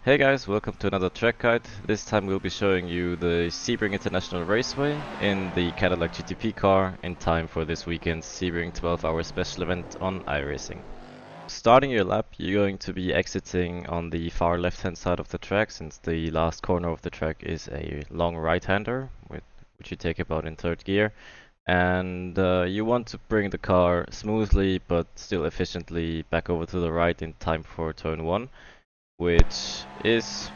Hey guys, welcome to another track guide. This time we'll be showing you the Sebring International Raceway in the Cadillac GTP car in time for this weekend's Sebring 12-hour special event on iRacing. Starting your lap, you're going to be exiting on the far left-hand side of the track, since the last corner of the track is a long right-hander, which you take about in third gear. And you want to bring the car smoothly but still efficiently back over to the right in time for turn 1, which is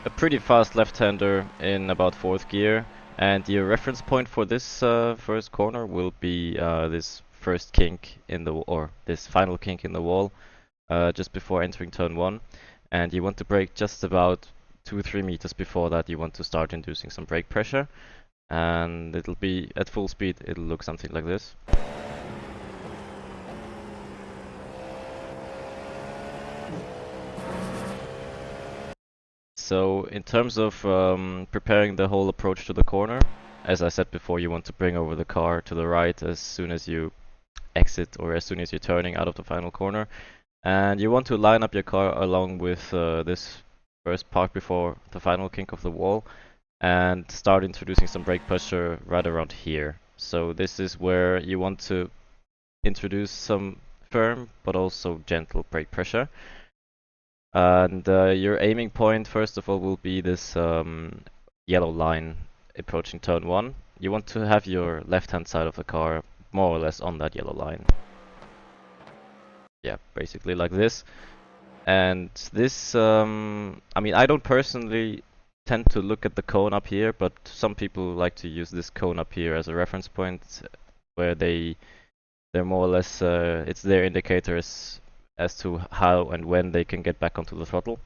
a pretty fast left-hander in about fourth gear. And your reference point for this first corner will be this first kink in the or this final kink in the wall just before entering turn 1. And you want to brake just about 2-3 meters before that. You want to start inducing some brake pressure, and it'll be at full speed. It'll look something like this. So in terms of preparing the whole approach to the corner, as I said before, you want to bring over the car to the right as soon as you exit or as soon as you're turning out of the final corner. And you want to line up your car along with this first part before the final kink of the wall and start introducing some brake pressure right around here. So this is where you want to introduce some firm but also gentle brake pressure. And your aiming point, first of all, will be this yellow line approaching turn 1. You want to have your left-hand side of the car more or less on that yellow line. Yeah, basically like this. And this, I mean, I don't personally tend to look at the cone up here, but some people like to use this cone up here as a reference point, where they're more or less, it's their indicators as to how and when they can get back onto the throttle.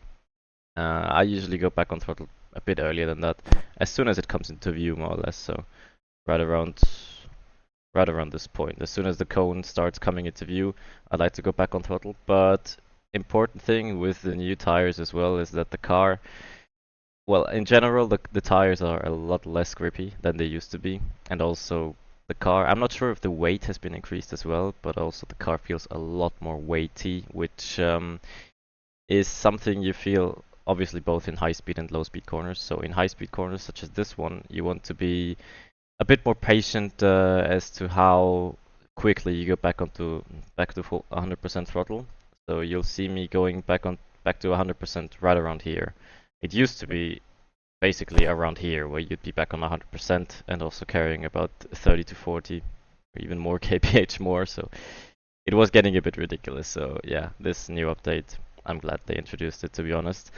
I usually go back on throttle a bit earlier than that, as soon as it comes into view, more or less. So right around this point, as soon as the cone starts coming into view, I like to go back on throttle. But important thing with the new tires as well is that the car, well, in general, the tires are a lot less grippy than they used to be, and also the car, I'm not sure if the weight has been increased as well, but also the car feels a lot more weighty, which is something you feel obviously both in high speed and low speed corners. So in high speed corners such as this one, you want to be a bit more patient as to how quickly you go back to full 100% throttle. So you'll see me going back to 100% right around here. It used to be basically around here, where you'd be back on 100% and also carrying about 30 to 40 or even more kph more. So it was getting a bit ridiculous. So yeah, this new update, I'm glad they introduced it, to be honest.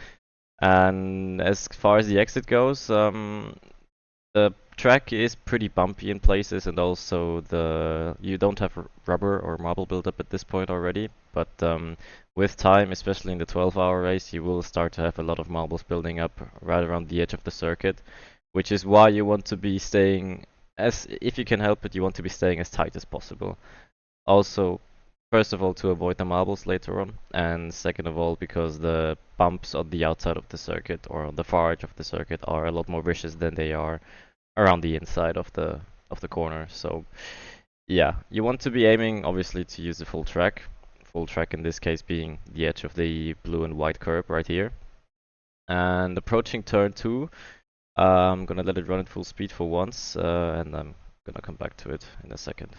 And as far as the exit goes, the track is pretty bumpy in places, and also you don't have rubber or marble buildup at this point already. But with time, especially in the 12-hour race, you will start to have a lot of marbles building up right around the edge of the circuit, which is why you want to be staying, as if you can help it, you want to be staying as tight as possible. Also, first of all, to avoid the marbles later on, and second of all, because the bumps on the outside of the circuit or on the far edge of the circuit are a lot more vicious than they are around the inside of the corner. So yeah, you want to be aiming obviously to use the full track. Full track in this case being the edge of the blue and white curb right here. And approaching turn 2, I'm gonna let it run at full speed for once, and I'm gonna come back to it in a second.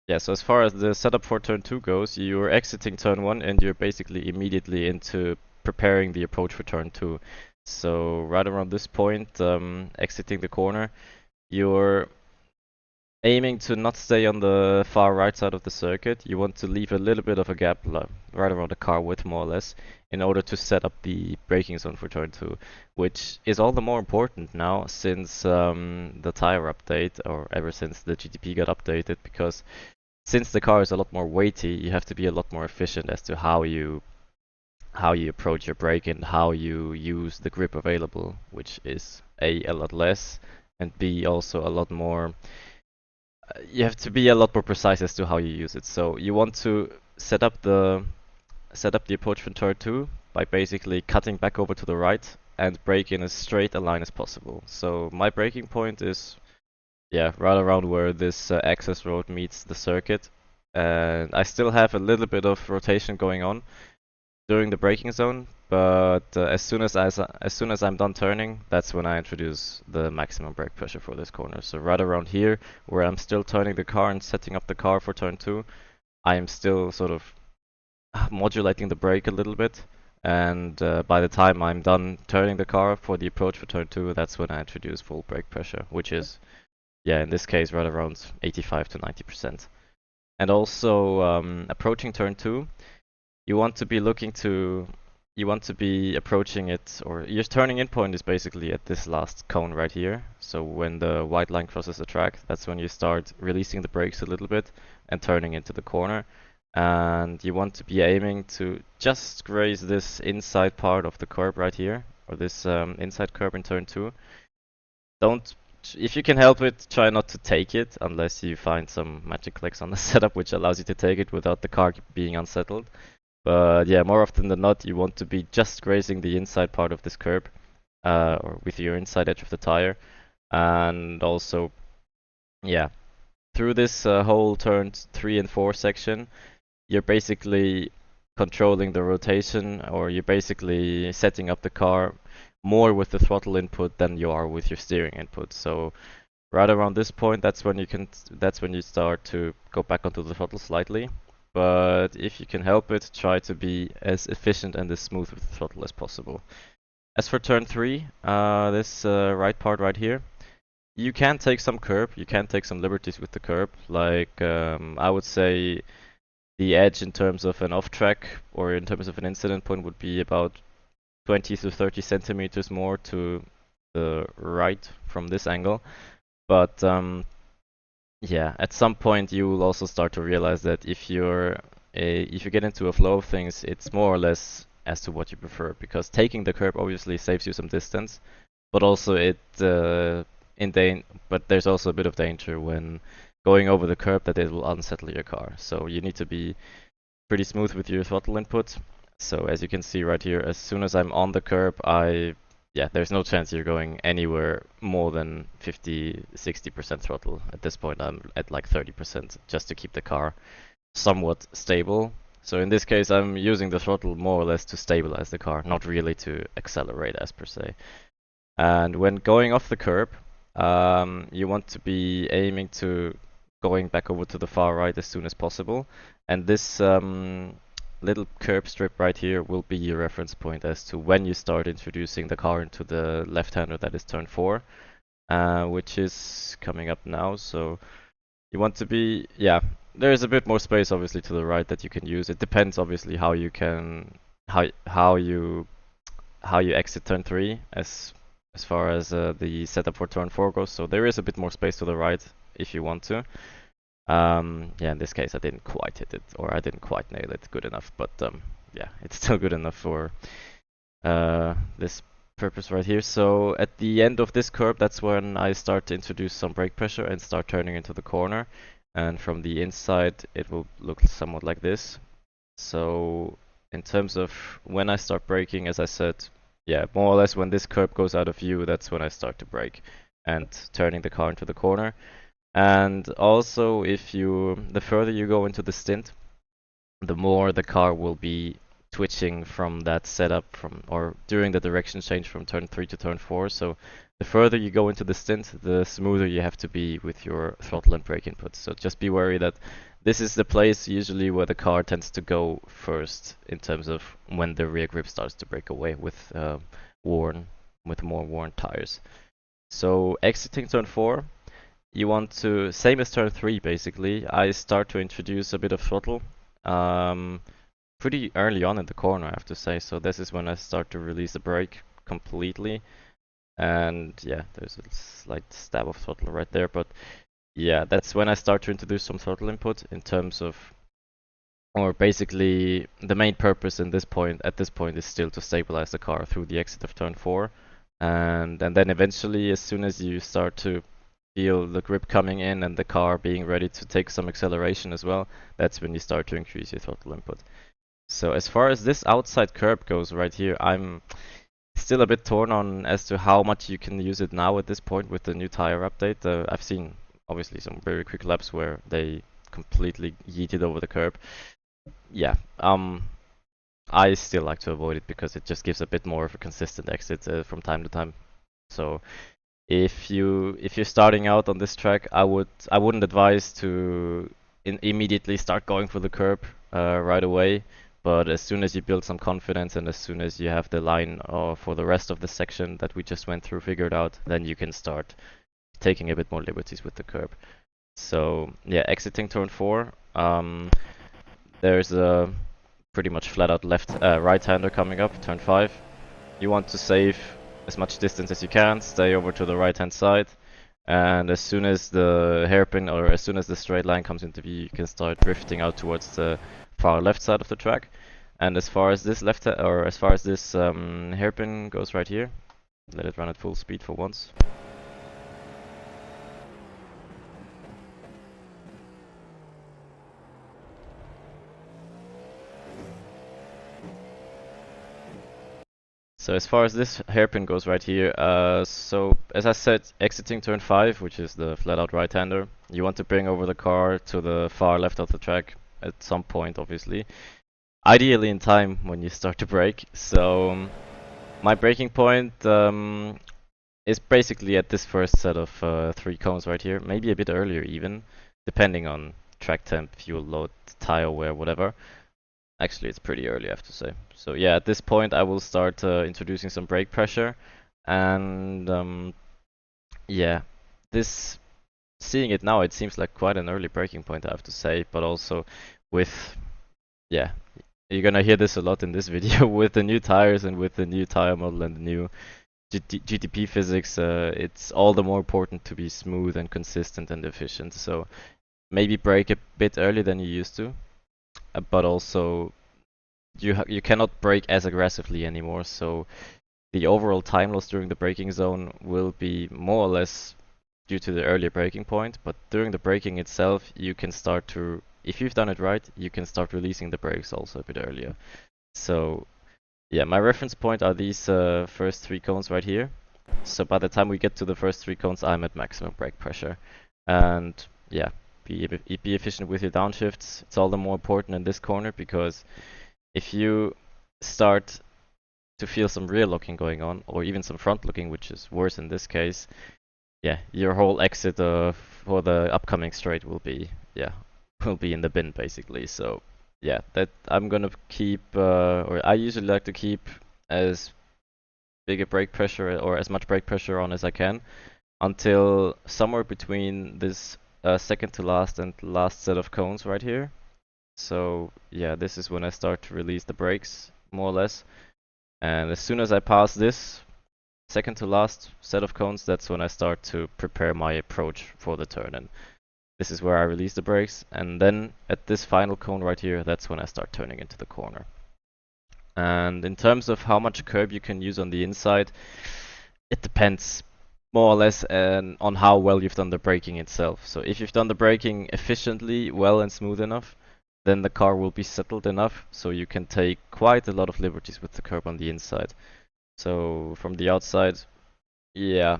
Yeah, so as far as the setup for turn 2 goes, you're exiting turn 1 and you're basically immediately into preparing the approach for turn 2. So right around this point, exiting the corner, you're aiming to not stay on the far right side of the circuit. You want to leave a little bit of a gap, right around the car width more or less, in order to set up the braking zone for turn 2, which is all the more important now since the tire update, or ever since the GTP got updated, because since the car is a lot more weighty, you have to be a lot more efficient as to how you approach your brake and how you use the grip available, which is a lot less, and B, also a lot more. You have to be a lot more precise as to how you use it. So you want to set up the approach for turn 2 by basically cutting back over to the right and brake in as straight a line as possible. So my braking point is, yeah, right around where this access road meets the circuit. And I still have a little bit of rotation going on during the braking zone, but as soon as I'm done turning, that's when I introduce the maximum brake pressure for this corner. So right around here, where I'm still turning the car and setting up the car for turn 2, I am still sort of modulating the brake a little bit. And by the time I'm done turning the car for the approach for turn 2, that's when I introduce full brake pressure, which is, yeah, in this case, right around 85 to 90%. And also, approaching turn 2, you want to be approaching it, or your turning in point is basically at this last cone right here. So when the white line crosses the track, that's when you start releasing the brakes a little bit and turning into the corner. And you want to be aiming to just graze this inside part of the curb right here, or this inside curb in turn 2. Don't, if you can help it, try not to take it unless you find some magic clicks on the setup which allows you to take it without the car being unsettled. But yeah, more often than not, you want to be just grazing the inside part of this curb, or with your inside edge of the tire. And also, yeah, through this whole turn 3 and 4 section, you're basically controlling the rotation, or you're basically setting up the car more with the throttle input than you are with your steering input. So right around this point, that's when you start to go back onto the throttle slightly. But if you can help it, try to be as efficient and as smooth with the throttle as possible. As for turn 3, this right part right here, you can take some curb, you can take some liberties with the curb. Like, I would say the edge in terms of an off-track or in terms of an incident point would be about 20 to 30 centimeters more to the right from this angle. But yeah, at some point you will also start to realize that if you get into a flow of things, it's more or less as to what you prefer, because taking the curb obviously saves you some distance, but also but there's also a bit of danger when going over the curb that it will unsettle your car. So you need to be pretty smooth with your throttle input. So as you can see right here, as soon as I'm on the curb, there's no chance you're going anywhere more than 50-60% throttle. At this point I'm at like 30% just to keep the car somewhat stable. So in this case I'm using the throttle more or less to stabilize the car, not really to accelerate as per se. And when going off the curb, you want to be aiming to going back over to the far right as soon as possible. And this little curb strip right here will be your reference point as to when you start introducing the car into the left-hander, that is turn 4, which is coming up now. So you want to be, yeah, there is a bit more space obviously to the right that you can use. It depends obviously how you exit turn 3 as far as the setup for turn 4 goes. So there is a bit more space to the right if you want to. Yeah, in this case I didn't quite hit it, or I didn't quite nail it good enough, but yeah, it's still good enough for this purpose right here. So at the end of this curve, that's when I start to introduce some brake pressure and start turning into the corner. And from the inside, it will look somewhat like this. So in terms of when I start braking, as I said, yeah, more or less when this curve goes out of view, that's when I start to brake and turning the car into the corner. And also, the further you go into the stint, the more the car will be twitching from that setup or during the direction change from turn 3 to turn 4. So the further you go into the stint, the smoother you have to be with your throttle and brake inputs. So just be wary that this is the place usually where the car tends to go first in terms of when the rear grip starts to break away with more worn tires. So exiting turn 4, you want to, same as turn 3 basically, I start to introduce a bit of throttle pretty early on in the corner, I have to say. So this is when I start to release the brake completely. And yeah, there's a slight stab of throttle right there, but yeah, that's when I start to introduce some throttle input in terms of, or basically the main purpose at this point is still to stabilize the car through the exit of turn 4. And then eventually, as soon as you start to feel the grip coming in and the car being ready to take some acceleration as well, that's when you start to increase your throttle input. So as far as this outside curb goes right here, I'm still a bit torn on as to how much you can use it now at this point with the new tire update. I've seen obviously some very quick laps where they completely yeeted over the curb. Yeah, I still like to avoid it because it just gives a bit more of a consistent exit from time to time. So if you're starting out on this track, I wouldn't advise to immediately start going for the curb right away. But as soon as you build some confidence and as soon as you have the line for the rest of the section that we just went through figured out, then you can start taking a bit more liberties with the curb. So yeah, exiting turn 4, there's a pretty much flat out right-hander coming up, turn 5. You want to save as much distance as you can, stay over to the right hand side, and as soon as the hairpin or as soon as the straight line comes into view, you can start drifting out towards the far left side of the track. And as far as this hairpin goes right here, let it run at full speed for once. So as far as this hairpin goes right here, so as I said, exiting turn 5, which is the flat out right-hander, you want to bring over the car to the far left of the track at some point, obviously. Ideally in time when you start to brake. So my braking point is basically at this first set of 3 cones right here, maybe a bit earlier even, depending on track temp, fuel load, tire wear, whatever. Actually, it's pretty early, I have to say. So yeah, at this point I will start introducing some brake pressure, and yeah, seeing it now, it seems like quite an early braking point, I have to say, but also with, yeah, you're gonna hear this a lot in this video, with the new tires and with the new tire model and the new GTP physics, it's all the more important to be smooth and consistent and efficient. So maybe brake a bit earlier than you used to, but also you cannot brake as aggressively anymore. So the overall time loss during the braking zone will be more or less due to the earlier braking point. But during the braking itself, you can start to, if you've done it right, you can start releasing the brakes also a bit earlier. So yeah, my reference point are these first 3 cones right here. So by the time we get to the first 3 cones, I'm at maximum brake pressure. And yeah, be efficient with your downshifts. It's all the more important in this corner because if you start to feel some rear locking going on, or even some front locking, which is worse in this case, yeah, your whole exit for the upcoming straight will be in the bin basically. So yeah, that I'm gonna keep, or I usually like to keep as big a brake pressure or as much brake pressure on as I can until somewhere between this second to last and last set of cones right here. So yeah, this is when I start to release the brakes, more or less. And as soon as I pass this second to last set of cones, that's when I start to prepare my approach for the turn. And this is where I release the brakes. And then at this final cone right here, that's when I start turning into the corner. And in terms of how much curb you can use on the inside, it depends more or less on how well you've done the braking itself. So if you've done the braking efficiently, well and smooth enough, then the car will be settled enough so you can take quite a lot of liberties with the curb on the inside. So from the outside, yeah,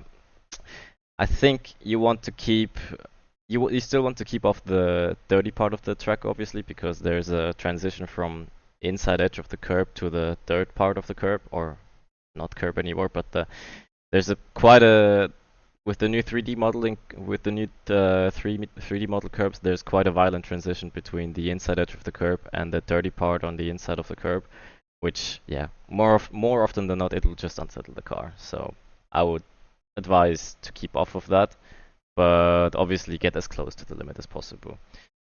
I think you want to keep, you still want to keep off the dirty part of the track, obviously, because there's a transition from inside edge of the curb to the dirt part of the curb, or not curb anymore, but there's quite a, with the new 3D modeling, with the new 3D model curbs, there's quite a violent transition between the inside edge of the curb and the dirty part on the inside of the curb, which, yeah, more often than not, it'll just unsettle the car. So I would advise to keep off of that, but obviously get as close to the limit as possible.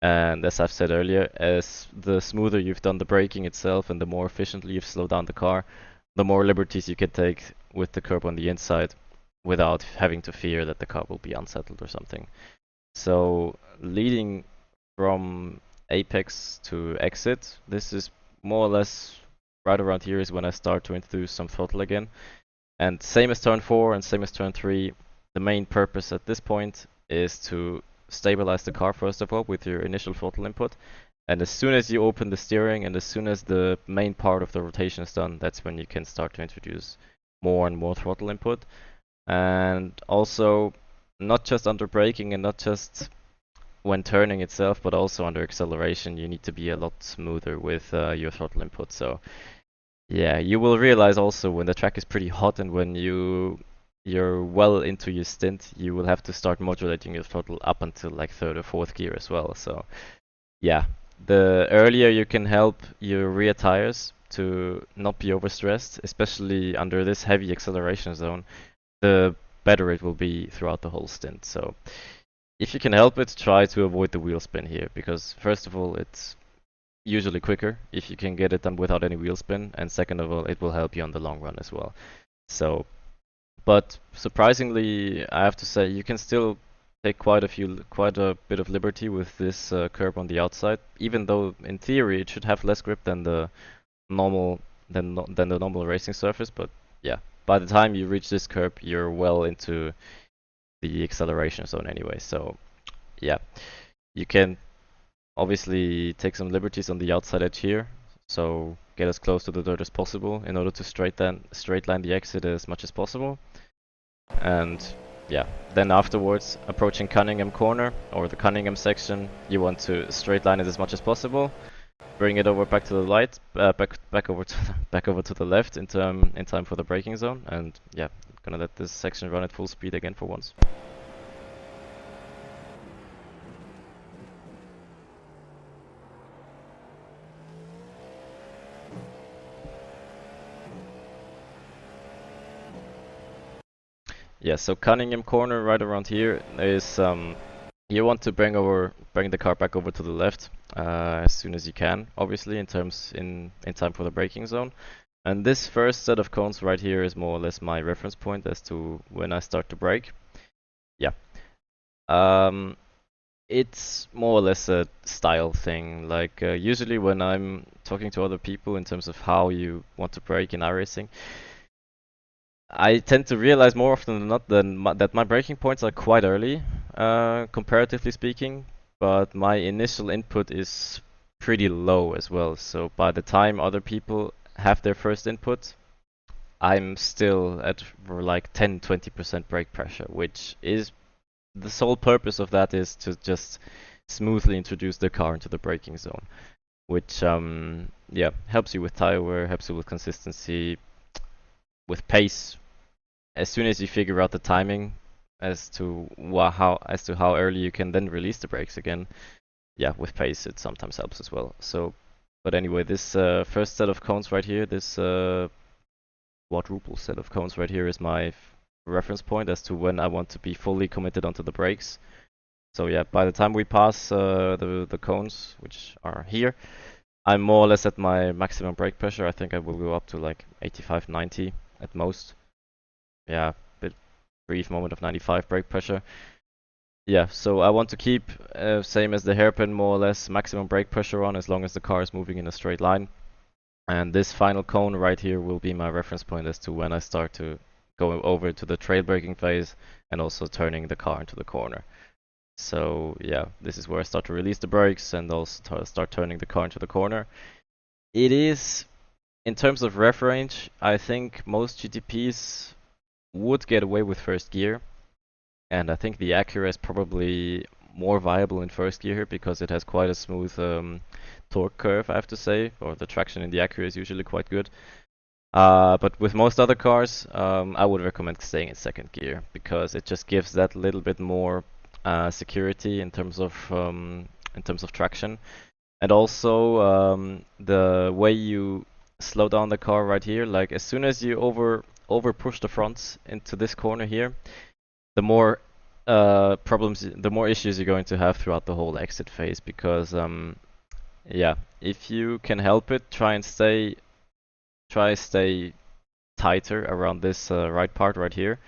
And as I've said earlier, as the smoother you've done the braking itself and the more efficiently you've slowed down the car, the more liberties you can take with the curb on the inside without having to fear that the car will be unsettled or something. So leading from apex to exit, this is more or less right around here is when I start to introduce some throttle again. And same as turn 4 and same as turn 3, the main purpose at this point is to stabilize the car first of all with your initial throttle input. And as soon as you open the steering and as soon as the main part of the rotation is done, that's when you can start to introduce more and more throttle input. And also, not just under braking and not just when turning itself, but also under acceleration, you need to be a lot smoother with your throttle input. So yeah, you will realize also when the track is pretty hot and when you're well into your stint, you will have to start modulating your throttle up until like third or fourth gear as well. So yeah, the earlier you can help your rear tires to not be overstressed, especially under this heavy acceleration zone, the better it will be throughout the whole stint. So if you can help it, try to avoid the wheel spin here, because first of all, it's usually quicker if you can get it done without any wheel spin, and second of all, it will help you on the long run as well. So, but surprisingly, I have to say, you can still take quite a bit of liberty with this curb on the outside, even though in theory it should have less grip than the normal than the normal racing surface. But yeah, by the time you reach this curb, you're well into the acceleration zone anyway. So yeah, you can obviously take some liberties on the outside edge here. So get as close to the dirt as possible in order to straight line the exit as much as possible. And yeah, then afterwards, approaching Cunningham corner or the Cunningham section, you want to straight line it as much as possible. Bring it over back to the right, back over to back over to the left in time for the braking zone. And yeah, gonna let this section run at full speed again for once. Yeah, so Cunningham corner right around here is you want to bring the car back over to the left as soon as you can, obviously in time for the braking zone. And this first set of cones right here is more or less my reference point as to when I start to brake. Yeah. It's more or less a style thing. Like usually when I'm talking to other people in terms of how you want to brake in iRacing, I tend to realize more often than not that my braking points are quite early, comparatively speaking, but my initial input is pretty low as well. So by the time other people have their first input, I'm still at like 10-20% brake pressure, which is the sole purpose of that is to just smoothly introduce the car into the braking zone, which yeah, helps you with tire wear, helps you with consistency, with pace. As soon as you figure out the timing as to how early you can then release the brakes again, yeah, with pace it sometimes helps as well. So, but anyway, this first set of cones right here, this quadruple set of cones right here is my reference point as to when I want to be fully committed onto the brakes. So yeah, by the time we pass the cones, which are here, I'm more or less at my maximum brake pressure. I think I will go up to like 85, 90 at most. Yeah, bit brief moment of 95 brake pressure. Yeah, so I want to keep same as the hairpin, more or less maximum brake pressure on as long as the car is moving in a straight line. And this final cone right here will be my reference point as to when I start to go over to the trail braking phase and also turning the car into the corner. So yeah, this is where I start to release the brakes and also start turning the car into the corner. It is, in terms of ref range, I think most GTPs would get away with first gear, and I think the Acura is probably more viable in first gear here because it has quite a smooth torque curve, I have to say, or the traction in the Acura is usually quite good. But with most other cars, I would recommend staying in second gear because it just gives that little bit more security in terms of traction, and also the way you slow down the car right here. Like as soon as you over push the fronts into this corner here, the more the more issues you're going to have throughout the whole exit phase. Because yeah, if you can help it, try stay tighter around this right part right here,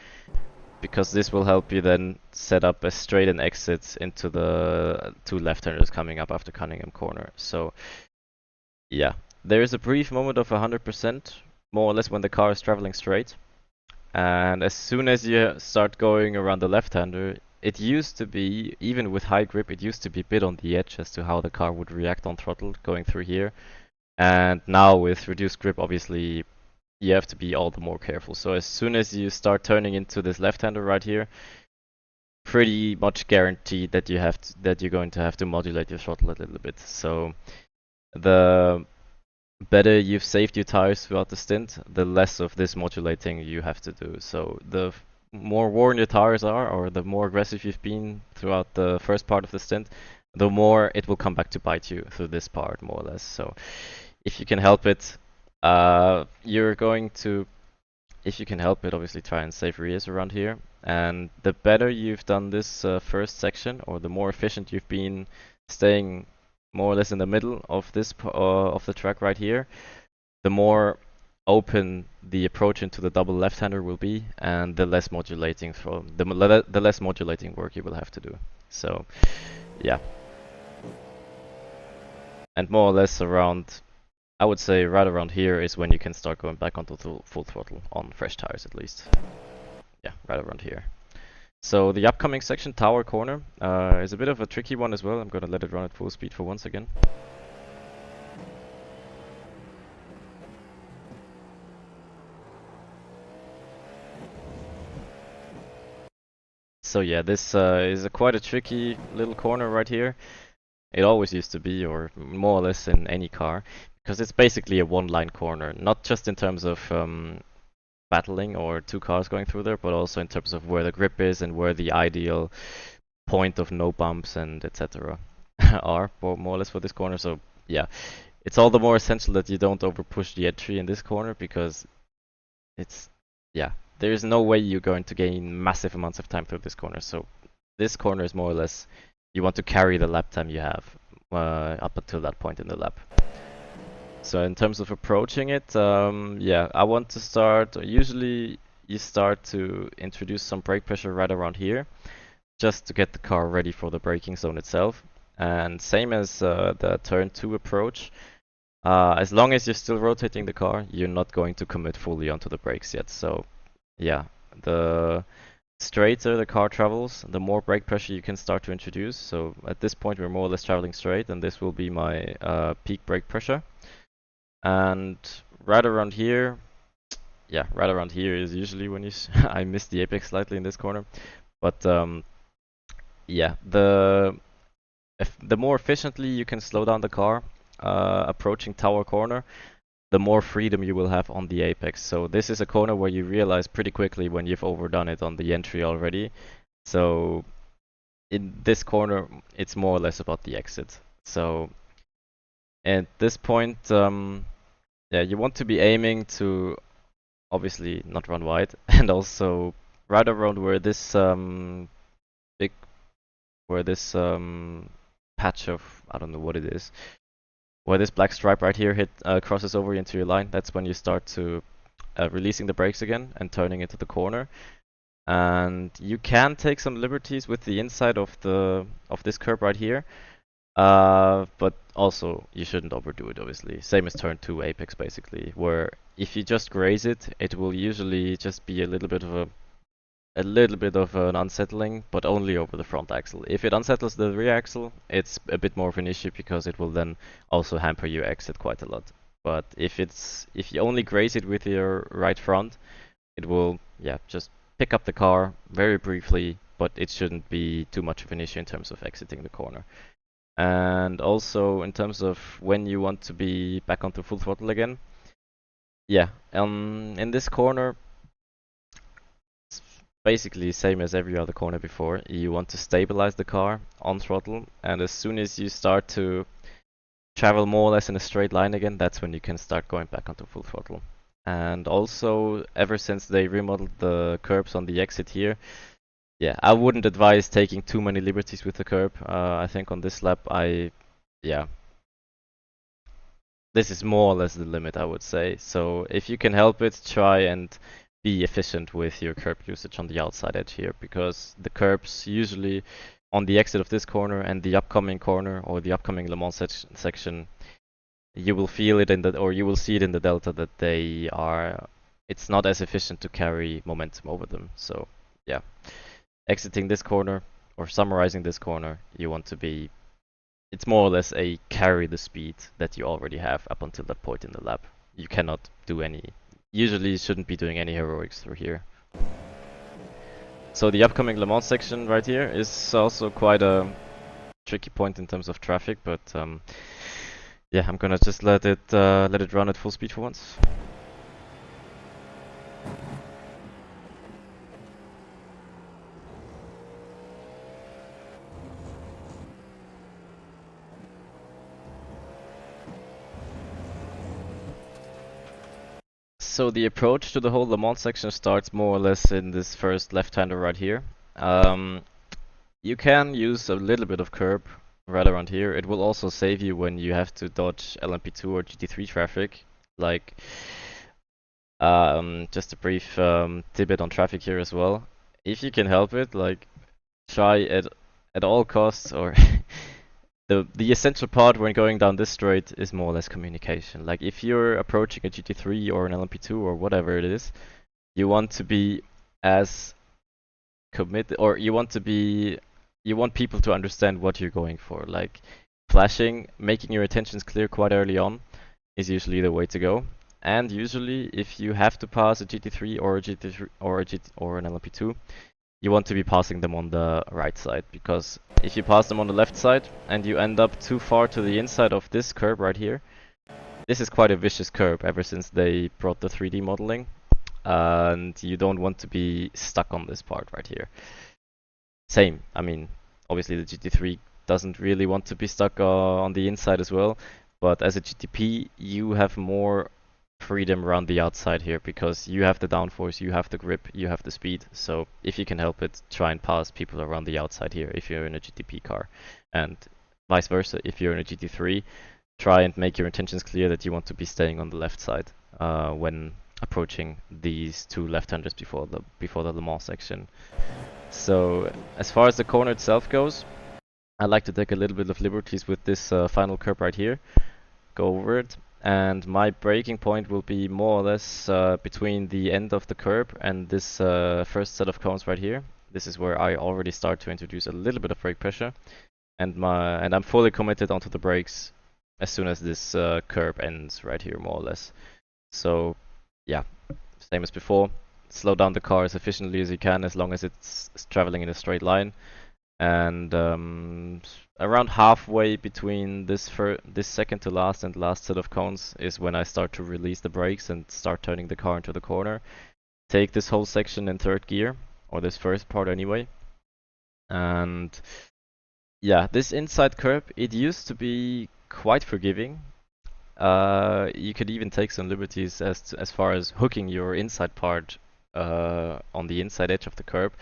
because this will help you then set up a straight and exit into the two left-handers coming up after Cunningham corner. So yeah, there is a brief moment of 100%, more or less, when the car is traveling straight. And as soon as you start going around the left-hander, it used to be, even with high grip, it used to be a bit on the edge as to how the car would react on throttle going through here. And now with reduced grip, obviously you have to be all the more careful. So as soon as you start turning into this left-hander right here, pretty much guaranteed that that you're going to have to modulate your throttle a little bit. So the better you've saved your tires throughout the stint, the less of this modulating you have to do. So the more worn your tires are, or the more aggressive you've been throughout the first part of the stint, the more it will come back to bite you through this part, more or less. So if you can help it, you're going to, if you can help it, obviously try and save rears around here. And the better you've done this first section, or the more efficient you've been staying more or less in the middle of this of the track right here, the more open the approach into the double left-hander will be, and the less modulating the less modulating work you will have to do. So, yeah, and more or less around, I would say right around here is when you can start going back onto full throttle on fresh tires at least. Yeah, right around here. So the upcoming section, Tower Corner, is a bit of a tricky one as well. I'm gonna let it run at full speed for once again. So yeah, this is quite a tricky little corner right here. It always used to be, or more or less in any car, because it's basically a one-line corner, not just in terms of battling or two cars going through there, but also in terms of where the grip is and where the ideal point of no bumps and etc. are more or less for this corner. So yeah, it's all the more essential that you don't over push the entry in this corner, because it's, yeah, there is no way you're going to gain massive amounts of time through this corner. So this corner is more or less, you want to carry the lap time you have up until that point in the lap. So in terms of approaching it, yeah, I want to start, usually you start to introduce some brake pressure right around here, just to get the car ready for the braking zone itself. And same as the turn 2 approach, as long as you're still rotating the car, you're not going to commit fully onto the brakes yet. So yeah, the straighter the car travels, the more brake pressure you can start to introduce. So at this point we're more or less traveling straight, and this will be my peak brake pressure. And right around here, yeah, right around here is usually when you I missed the apex slightly in this corner, but yeah, the more efficiently you can slow down the car approaching Tower Corner, the more freedom you will have on the apex. So this is a corner where you realize pretty quickly when you've overdone it on the entry already. So in this corner, it's more or less about the exit. So at this point, yeah, you want to be aiming to obviously not run wide, and also right around where this big, where this patch of, I don't know what it is, where this black stripe right here crosses over into your line. That's when you start to releasing the brakes again and turning into the corner. And you can take some liberties with the inside of this curb right here. But also you shouldn't overdo it, obviously. Same as turn 2 apex basically, where if you just graze it, it will usually just be a little bit of an unsettling, but only over the front axle. If it unsettles the rear axle, it's a bit more of an issue, because it will then also hamper your exit quite a lot. But if you only graze it with your right front, it will, yeah, just pick up the car very briefly, but it shouldn't be too much of an issue in terms of exiting the corner. And also in terms of when you want to be back onto full throttle again, yeah, in this corner, it's basically same as every other corner before. You want to stabilize the car on throttle, and as soon as you start to travel more or less in a straight line again, that's when you can start going back onto full throttle. And also, ever since they remodeled the curbs on the exit here, yeah, I wouldn't advise taking too many liberties with the curb. I think on this lap, yeah, this is more or less the limit, I would say. So if you can help it, try and be efficient with your curb usage on the outside edge here, because the curbs usually on the exit of this corner and the upcoming corner, or the upcoming Le Mans section, you will feel it or you will see it in the delta that it's not as efficient to carry momentum over them. So yeah, exiting this corner or summarizing this corner, you want to be, it's more or less a carry the speed that you already have up until that point in the lap. You cannot do any, usually shouldn't be doing any heroics through here. So the upcoming Le Mans section right here is also quite a tricky point in terms of traffic, but yeah, I'm gonna just let it run at full speed for once. So the approach to the whole Le Mans section starts more or less in this first left-hander right here. You can use a little bit of curb right around here. It will also save you when you have to dodge LMP2 or GT3 traffic. Like, just a brief tidbit on traffic here as well. If you can help it, like, try at all costs, or the essential part when going down this straight is more or less communication. Like, if you're approaching a GT3 or an LMP2 or whatever it is, you want to be as committed, or you want people to understand what you're going for. Like, flashing, making your intentions clear quite early on is usually the way to go. And usually, if you have to pass a GT3 or a GT3 or an LMP2, you want to be passing them on the right side, because if you pass them on the left side and you end up too far to the inside of this curb right here, this is quite a vicious curb ever since they brought the 3D modeling, and you don't want to be stuck on this part right here. Same, I mean, obviously the GT3 doesn't really want to be stuck on the inside as well, but as a GTP you have more freedom around the outside here, because you have the downforce, you have the grip, you have the speed. So if you can help it, try and pass people around the outside here if you're in a GTP car, and vice versa. If you're in a GT3, try and make your intentions clear that you want to be staying on the left side when approaching these two left-handers before the Le Mans section. So as far as the corner itself goes, I like to take a little bit of liberties with this final curb right here, go over it, and my braking point will be more or less between the end of the curb and this first set of cones right here. This is where I already start to introduce a little bit of brake pressure, and I'm fully committed onto the brakes as soon as this curb ends right here, more or less. So yeah, same as before, slow down the car as efficiently as you can, as long as it's traveling in a straight line. And around halfway between this second to last and last set of cones is when I start to release the brakes and start turning the car into the corner. Take this whole section in third gear, or this first part anyway. And yeah, this inside curb, it used to be quite forgiving. You could even take some liberties as far as hooking your inside part on the inside edge of the curb.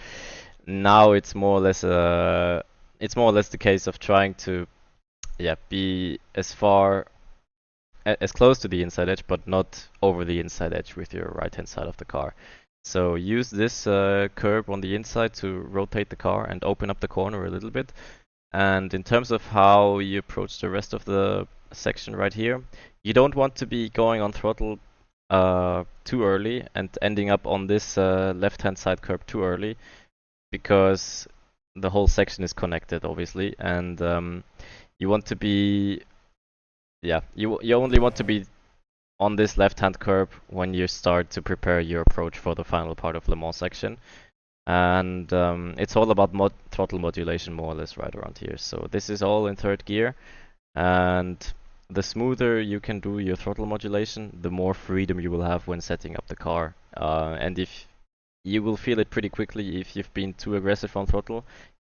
Now it's more or less the case of trying to be as close to the inside edge, but not over the inside edge with your right hand side of the car. So use this curb on the inside to rotate the car and open up the corner a little bit. And in terms of how you approach the rest of the section right here, you don't want to be going on throttle too early and ending up on this left hand side curb too early, because the whole section is connected, obviously, and you want to be, you only want to be on this left-hand curb when you start to prepare your approach for the final part of Le Mans section, and it's all about throttle modulation, more or less, right around here. So this is all in third gear, and the smoother you can do your throttle modulation, the more freedom you will have when setting up the car, and if you will feel it pretty quickly if you've been too aggressive on throttle,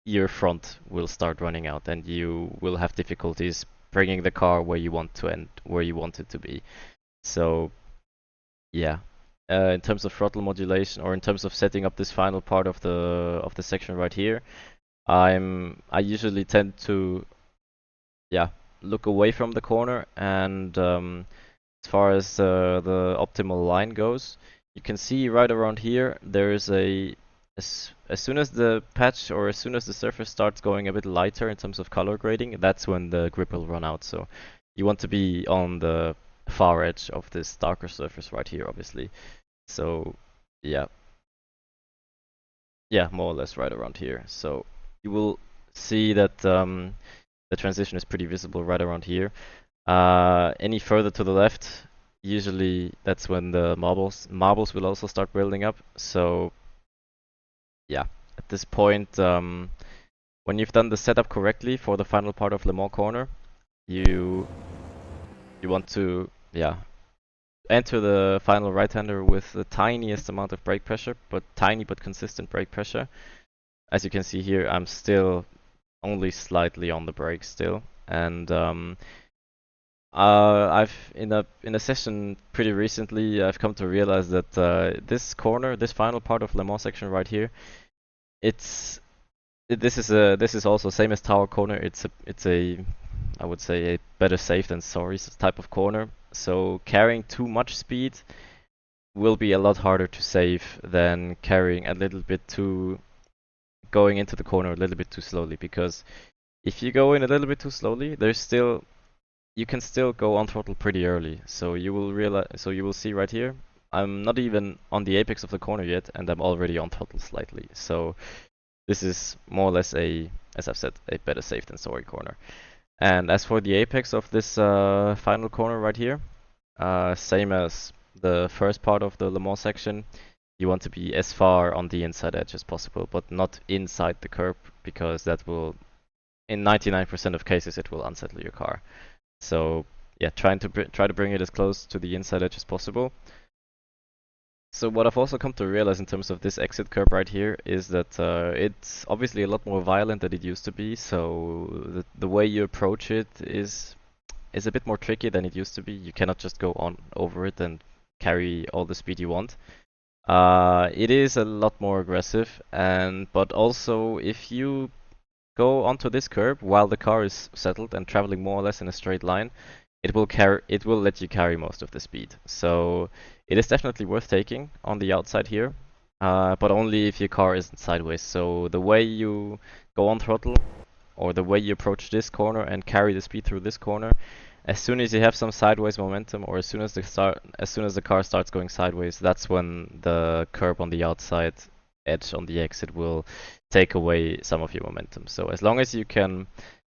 your front will start running out and you will have difficulties bringing the car where you want it to be. So yeah, in terms of throttle modulation, or in terms of setting up this final part of the section right here, I usually tend to look away from the corner, and as far as the optimal line goes, you can see right around here there is as soon as the patch, or as soon as the surface starts going a bit lighter in terms of color grading, that's when the grip will run out. So you want to be on the far edge of this darker surface right here, obviously. So yeah, more or less right around here. So you will see that the transition is pretty visible right around here. Any further to the left, usually that's when the marbles will also start building up. So yeah, at this point, when you've done the setup correctly for the final part of Le Mans corner, you want to enter the final right-hander with the tiniest amount of brake pressure, but tiny but consistent brake pressure. As you can see here, I'm still only slightly on the brakes still, and I've in a session pretty recently, I've come to realize that this corner, this final part of Le Mans section right here, it's this is also same as Tower Corner. It's a I would say a better safe than sorry type of corner. So carrying too much speed will be a lot harder to save than carrying a little bit too going into the corner a little bit too slowly, because if you go in a little bit too slowly, there's still you can still go on throttle pretty early. So you will realize, so you will see right here, I'm not even on the apex of the corner yet, and I'm already on throttle slightly. So this is more or less a, as I've said, a better safe than sorry corner. And as for the apex of this final corner right here, same as the first part of the Le Mans section, you want to be as far on the inside edge as possible, but not inside the curb, because that will, in 99% of cases, it will unsettle your car. So yeah, try to bring it as close to the inside edge as possible. So what I've also come to realize in terms of this exit curb right here is that it's obviously a lot more violent than it used to be. So the way you approach it is a bit more tricky than it used to be. You cannot just go on over it and carry all the speed you want. It is a lot more aggressive, and but also if you go onto this curb while the car is settled and traveling more or less in a straight line, it will let you carry most of the speed. So it is definitely worth taking on the outside here, but only if your car isn't sideways. So the way you go on throttle, or the way you approach this corner and carry the speed through this corner, as soon as you have some sideways momentum, or as soon as the car starts going sideways, that's when the curb on the outside edge on the exit will take away some of your momentum. So as long as you can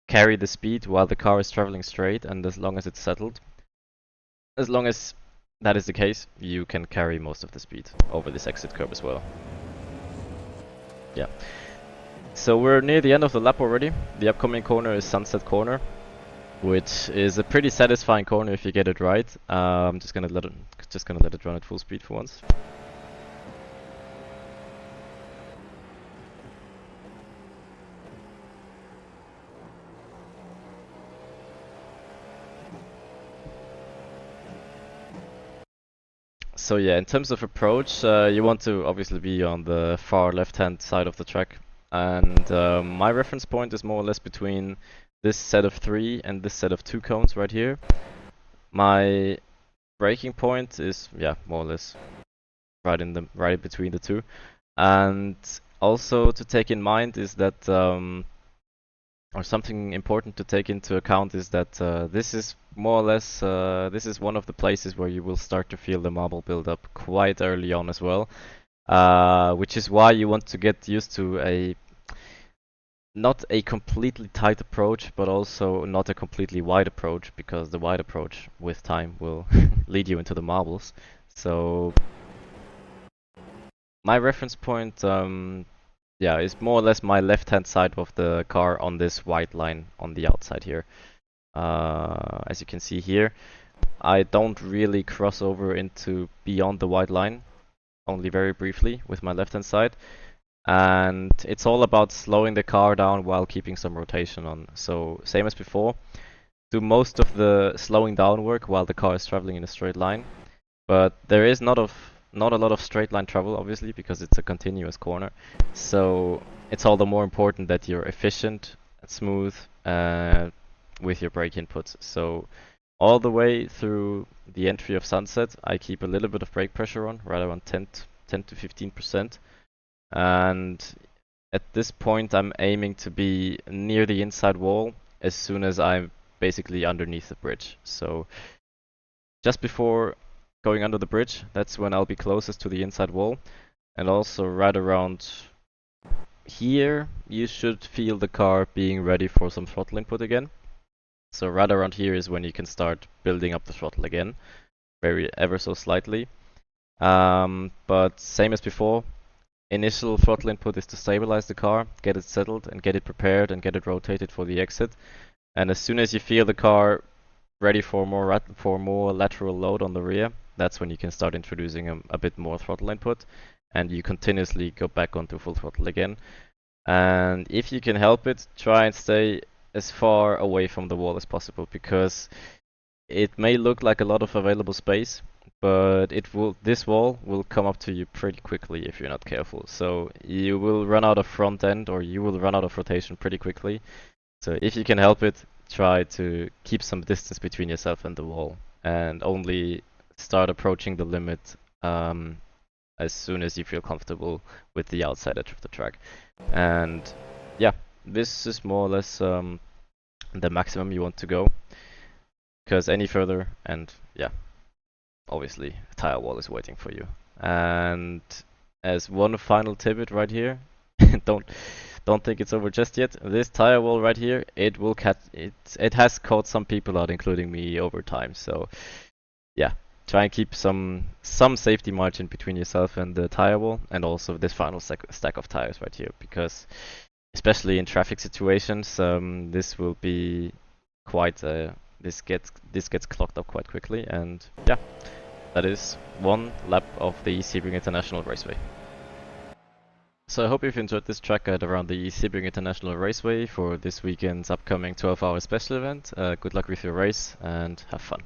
carry the speed while the car is traveling straight, and as long as it's settled, as long as that is the case, you can carry most of the speed over this exit curve as well. Yeah. So we're near the end of the lap already. The upcoming corner is Sunset Corner, which is a pretty satisfying corner if you get it right. I'm just gonna let it run at full speed for once. So yeah, in terms of approach, you want to obviously be on the far left-hand side of the track, and my reference point is more or less between this set of 3 and this set of 2 cones right here. My braking point is, yeah, more or less right between the two. And also to take in mind is that or something important to take into account is that this is more or less this is one of the places where you will start to feel the marble build up quite early on as well, which is why you want to get used to a not a completely tight approach, but also not a completely wide approach, because the wide approach with time will lead you into the marbles. So my reference point, yeah, is more or less my left-hand side of the car on this white line on the outside here. As you can see here, I don't really cross over into beyond the white line, only very briefly with my left-hand side. And it's all about slowing the car down while keeping some rotation on. So same as before, do most of the slowing down work while the car is traveling in a straight line. But there is not a lot of straight line travel, obviously, because it's a continuous corner. So it's all the more important that you're efficient and smooth with your brake inputs. So all the way through the entry of Sunset, I keep a little bit of brake pressure on, right around 10 to 15%. And at this point, I'm aiming to be near the inside wall as soon as I'm basically underneath the bridge. So just before going under the bridge, that's when I'll be closest to the inside wall. And also right around here, you should feel the car being ready for some throttle input again. So right around here is when you can start building up the throttle again. ever so slightly. But same as before, initial throttle input is to stabilize the car, get it settled, and get it prepared and get it rotated for the exit. And as soon as you feel the car ready for more lateral load on the rear, that's when you can start introducing a bit more throttle input, and you continuously go back onto full throttle again. And if you can help it, try and stay as far away from the wall as possible, because it may look like a lot of available space, but this wall will come up to you pretty quickly if you're not careful. So you will run out of front end, or you will run out of rotation pretty quickly. So if you can help it, try to keep some distance between yourself and the wall, and only start approaching the limit as soon as you feel comfortable with the outside edge of the track. And yeah, this is more or less the maximum you want to go, because any further, and yeah, obviously tire wall is waiting for you. And as one final tidbit right here, don't think it's over just yet. This tire wall right here, it has caught some people out, including me, over time. So yeah, try and keep some safety margin between yourself and the tire wall, and also this final stack of tires right here, because especially in traffic situations, this will be quite this gets clogged up quite quickly. And yeah, that is one lap of the Sebring International Raceway. So I hope you've enjoyed this track guide around the Sebring International Raceway for this weekend's upcoming 12-hour special event. Good luck with your race and have fun.